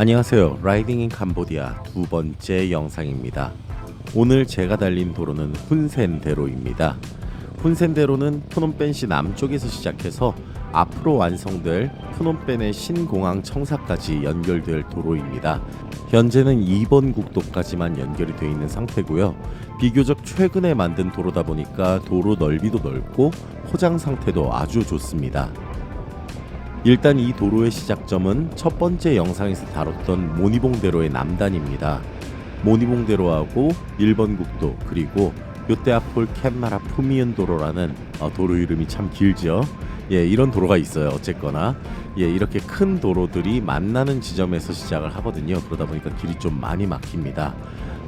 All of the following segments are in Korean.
안녕하세요. 라이딩 인 캄보디아 두 번째 영상입니다. 오늘 제가 달린 도로는 훈센대로입니다. 훈센대로는 프놈펜시 남쪽에서 시작해서 앞으로 완성될 프놈펜의 신공항 청사까지 연결될 도로입니다. 현재는 2번 국도까지만 연결이 되어 있는 상태고요. 비교적 최근에 만든 도로다 보니까 도로 넓이도 넓고 포장 상태도 아주 좋습니다. 일단 이 도로의 시작점은 첫 번째 영상에서 다뤘던 모니봉대로의 남단입니다. 모니봉대로하고 1번 국도 그리고 요떼아폴 캔마라 푸미은 도로라는 도로 이름이 참 길죠. 이런 도로가 있어요. 어쨌거나 이렇게 큰 도로들이 만나는 지점에서 시작을 하거든요. 그러다 보니까 길이 좀 많이 막힙니다.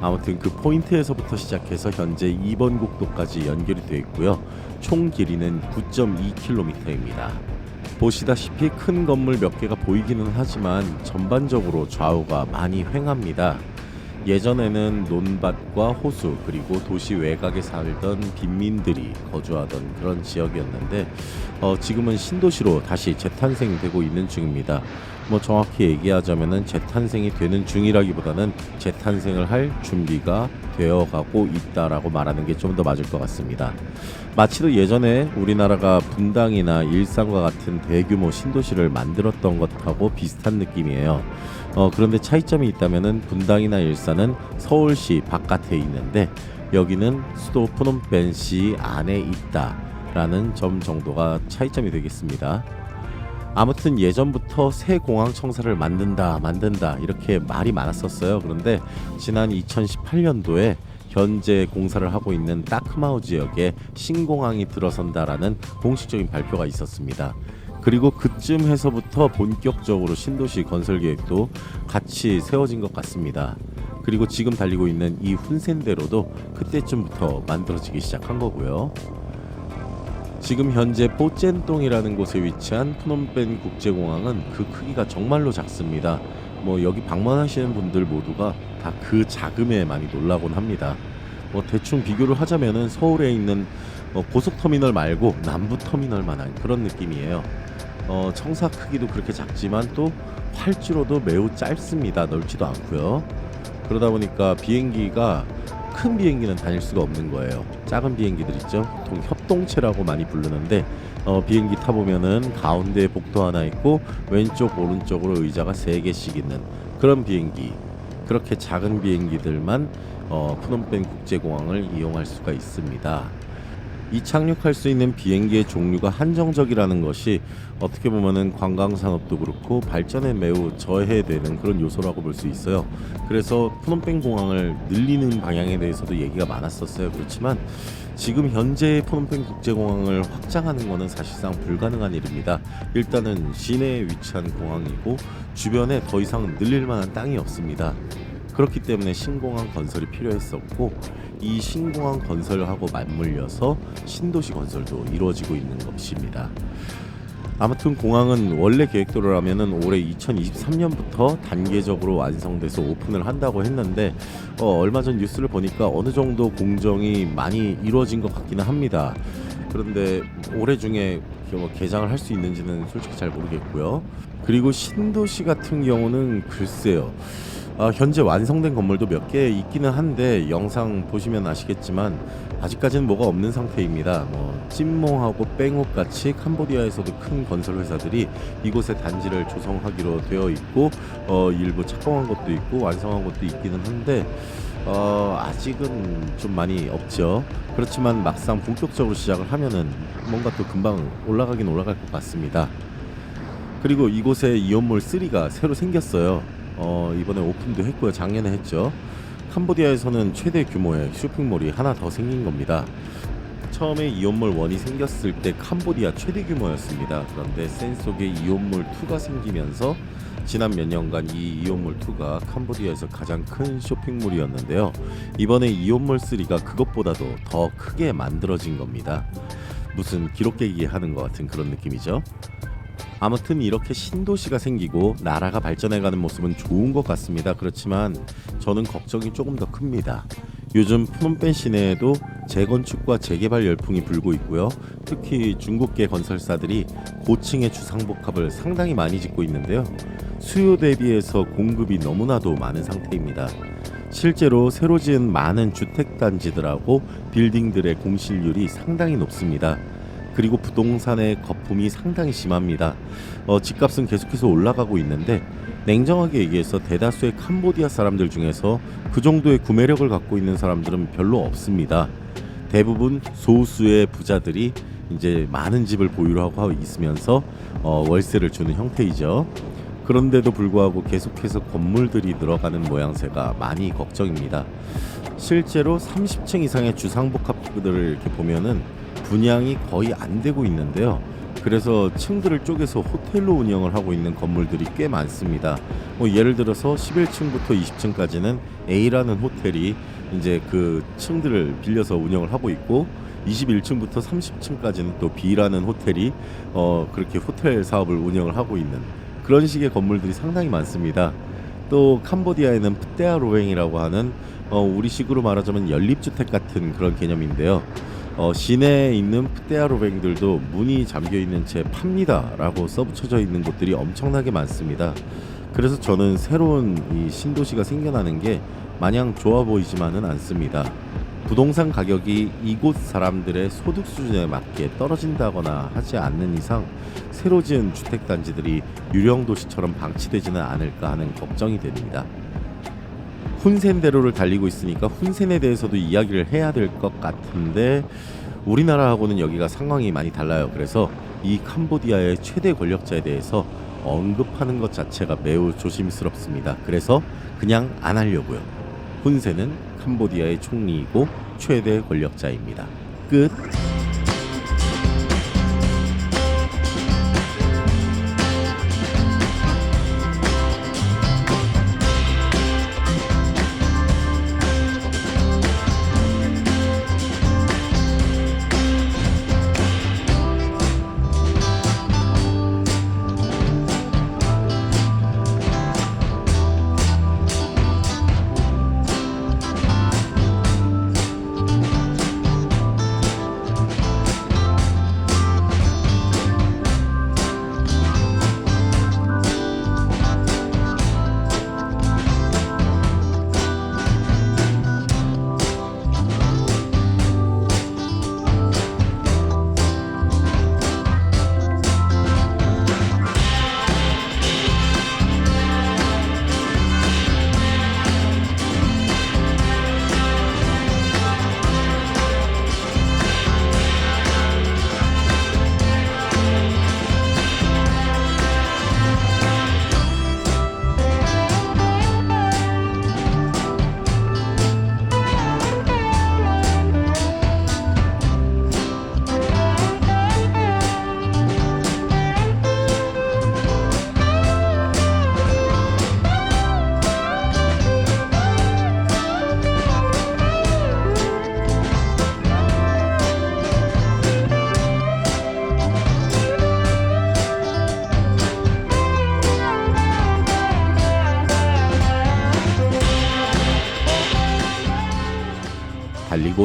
아무튼 그 포인트에서부터 시작해서 현재 2번 국도까지 연결이 되어 있고요. 총 길이는 9.2km입니다. 보시다시피 큰 건물 몇 개가 보이기는 하지만 전반적으로 좌우가 많이 휑합니다. 예전에는 논밭과 호수 그리고 도시 외곽에 살던 빈민들이 거주하던 그런 지역이었는데 지금은 신도시로 다시 재탄생되고 있는 중입니다. 정확히 얘기하자면은 재탄생이 되는 중이라기보다는 재탄생을 할 준비가 되어가고 있다라고 말하는 게 좀 더 맞을 것 같습니다. 마치도 예전에 우리나라가 분당이나 일산과 같은 대규모 신도시를 만들었던 것하고 비슷한 느낌이에요. 그런데 차이점이 있다면은 분당이나 일산은 서울시 바깥에 있는데 여기는 수도 프놈펜시 안에 있다라는 점 정도가 차이점이 되겠습니다. 아무튼 예전부터 새 공항 청사를 만든다 이렇게 말이 많았었어요. 그런데 지난 2018년도에 현재 공사를 하고 있는 따크마오 지역에 신공항이 들어선다라는 공식적인 발표가 있었습니다. 그리고 그쯤에서부터 본격적으로 신도시 건설 계획도 같이 세워진 것 같습니다. 그리고 지금 달리고 있는 이 훈센대로도 그때쯤부터 만들어지기 시작한 거고요. 지금 현재 뽀젠동이라는 곳에 위치한 프놈펜 국제공항은 그 크기가 정말로 작습니다. 여기 방문하시는 분들 모두가 다 그 작음에 많이 놀라곤 합니다. 대충 비교를 하자면은 서울에 있는 고속터미널 말고 남부터미널만한 그런 느낌이에요. 청사 크기도 그렇게 작지만 또 활주로도 매우 짧습니다. 넓지도 않고요. 그러다 보니까 비행기가 큰 비행기는 다닐 수가 없는 거예요. 작은 비행기들 있죠. 보통 협동체라고 많이 부르는데 비행기 타보면은 가운데에 복도 하나 있고 왼쪽 오른쪽으로 의자가 3개씩 있는 그런 비행기. 그렇게 작은 비행기들만 프놈펜 국제공항을 이용할 수가 있습니다. 이 착륙할 수 있는 비행기의 종류가 한정적이라는 것이 어떻게 보면은 관광산업도 그렇고 발전에 매우 저해되는 그런 요소라고 볼 수 있어요. 그래서 프놈펜 공항을 늘리는 방향에 대해서도 얘기가 많았었어요. 그렇지만 지금 현재 프놈펜 국제공항을 확장하는 것은 사실상 불가능한 일입니다. 일단은 시내에 위치한 공항이고 주변에 더 이상 늘릴 만한 땅이 없습니다. 그렇기 때문에 신공항 건설이 필요했었고 이 신공항 건설하고 맞물려서 신도시 건설도 이루어지고 있는 것입니다. 아무튼 공항은 원래 계획대로라면은 올해 2023년부터 단계적으로 완성돼서 오픈을 한다고 했는데 얼마 전 뉴스를 보니까 어느 정도 공정이 많이 이루어진 것 같기는 합니다. 그런데 올해 중에 개장을 할 수 있는지는 솔직히 잘 모르겠고요. 그리고 신도시 같은 경우는 글쎄요. 현재 완성된 건물도 몇 개 있기는 한데 영상 보시면 아시겠지만 아직까지는 뭐가 없는 상태입니다. 찐몽하고 뺑옥 같이 캄보디아에서도 큰 건설 회사들이 이곳에 단지를 조성하기로 되어 있고 일부 착공한 것도 있고 완성한 것도 있기는 한데 아직은 좀 많이 없죠. 그렇지만 막상 본격적으로 시작을 하면은 뭔가 또 금방 올라가긴 올라갈 것 같습니다. 그리고 이곳에 이온몰 3가 새로 생겼어요. 이번에 오픈도 했고요. 작년에 했죠. 캄보디아에서는 최대 규모의 쇼핑몰이 하나 더 생긴 겁니다. 처음에 이온몰 1이 생겼을 때 캄보디아 최대 규모였습니다. 그런데 센속에 이온몰 2가 생기면서 지난 몇 년간 이 이온몰 2가 캄보디아에서 가장 큰 쇼핑몰이었는데요. 이번에 이온몰 3가 그것보다도 더 크게 만들어진 겁니다. 무슨 기록 깨기 하는 것 같은 그런 느낌이죠. 아무튼 이렇게 신도시가 생기고 나라가 발전해가는 모습은 좋은 것 같습니다. 그렇지만 저는 걱정이 조금 더 큽니다. 요즘 프놈펜 시내에도 재건축과 재개발 열풍이 불고 있고요. 특히 중국계 건설사들이 고층의 주상복합을 상당히 많이 짓고 있는데요. 수요 대비해서 공급이 너무나도 많은 상태입니다. 실제로 새로 지은 많은 주택단지들하고 빌딩들의 공실률이 상당히 높습니다. 그리고 부동산의 거품이 상당히 심합니다. 집값은 계속해서 올라가고 있는데 냉정하게 얘기해서 대다수의 캄보디아 사람들 중에서 그 정도의 구매력을 갖고 있는 사람들은 별로 없습니다. 대부분 소수의 부자들이 이제 많은 집을 보유하고 있으면서 월세를 주는 형태이죠. 그런데도 불구하고 계속해서 건물들이 늘어가는 모양새가 많이 걱정입니다. 실제로 30층 이상의 주상복합들을 이렇게 보면은 분양이 거의 안 되고 있는데요. 그래서 층들을 쪼개서 호텔로 운영을 하고 있는 건물들이 꽤 많습니다. 예를 들어서 11층부터 20층까지는 A라는 호텔이 이제 그 층들을 빌려서 운영을 하고 있고 21층부터 30층까지는 또 B라는 호텔이 그렇게 호텔 사업을 운영을 하고 있는 그런 식의 건물들이 상당히 많습니다. 또 캄보디아에는 푸테아로뱅이라고 하는 우리식으로 말하자면 연립주택 같은 그런 개념인데요. 시내에 있는 푸테아로뱅들도 문이 잠겨있는 채 팝니다 라고 써붙여져 있는 곳들이 엄청나게 많습니다. 그래서 저는 새로운 이 신도시가 생겨나는 게 마냥 좋아 보이지만은 않습니다. 부동산 가격이 이곳 사람들의 소득 수준에 맞게 떨어진다거나 하지 않는 이상 새로 지은 주택단지들이 유령 도시처럼 방치되지는 않을까 하는 걱정이 됩니다. 훈센대로를 달리고 있으니까 훈센에 대해서도 이야기를 해야 될 것 같은데 우리나라하고는 여기가 상황이 많이 달라요. 그래서 이 캄보디아의 최대 권력자에 대해서 언급하는 것 자체가 매우 조심스럽습니다. 그래서 그냥 안 하려고요. 훈센은 캄보디아의 총리이고 최대 권력자입니다. 끝.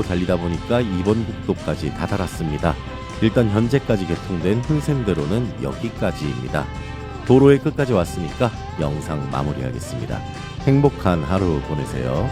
달리다 보니까 2번 국도까지 다다랐습니다. 일단 현재까지 개통된 훈센대로는 여기까지입니다. 도로의 끝까지 왔으니까 영상 마무리하겠습니다. 행복한 하루 보내세요.